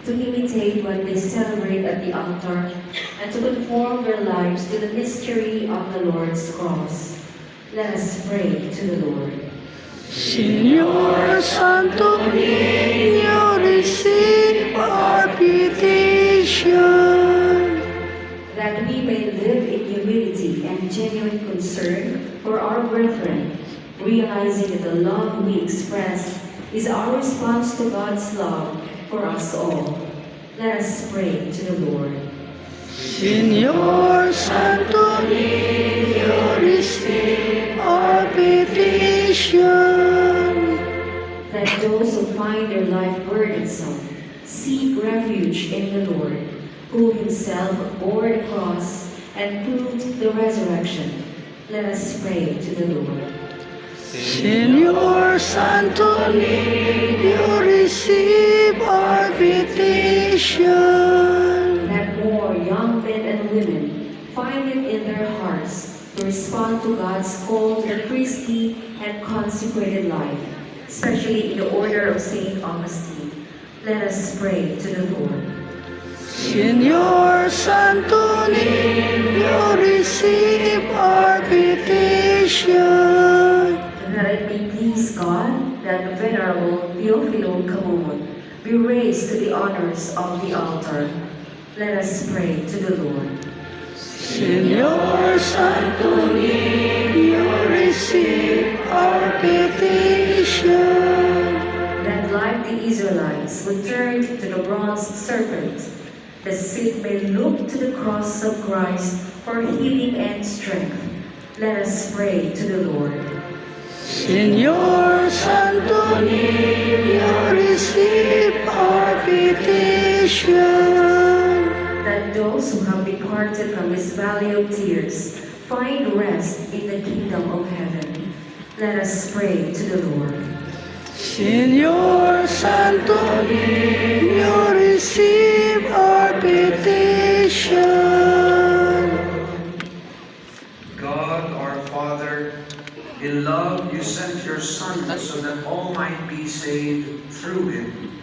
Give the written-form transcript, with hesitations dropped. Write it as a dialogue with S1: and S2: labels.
S1: to imitate what they celebrate at the altar, and to conform their lives to the mystery of the Lord's cross. Let us pray to the Lord.
S2: Señor Santo Niño, receive our petition.
S1: That we may live in humility and genuine concern for our brethren, realizing that the love we express is our response to God's love for us all. Let us pray to the Lord.
S2: Señor Santo Niño, receive our petition.
S1: That those who find their life burdensome seek refuge in the Lord, who himself bore the cross and proved the resurrection. Let us pray to the Lord.
S2: Señor Santo Niño, receive our petition.
S1: That more young men and women find it in their hearts to respond to God's call to a priestly and consecrated life, especially in the order of Saint Augustine. Let us pray to the Lord.
S2: Señor Santo Niño, receive our petition.
S1: That it may please God that Venerable Teofilo Camumon be raised to the honors of the altar. Let us pray to the Lord.
S2: Señor Santo Niño, receive our petition.
S1: That like the Israelites who turned to the bronze serpent, the sick may look to the cross of Christ for healing and strength. Let us pray to the Lord.
S2: Señor Santo Niño, receive our petition.
S1: That those who have departed from this valley of tears find rest in the kingdom of heaven. Let us pray to the Lord.
S2: Señor Santo Niño, receive our petition.
S3: God our Father, in love you sent your Son so that all might be saved through him.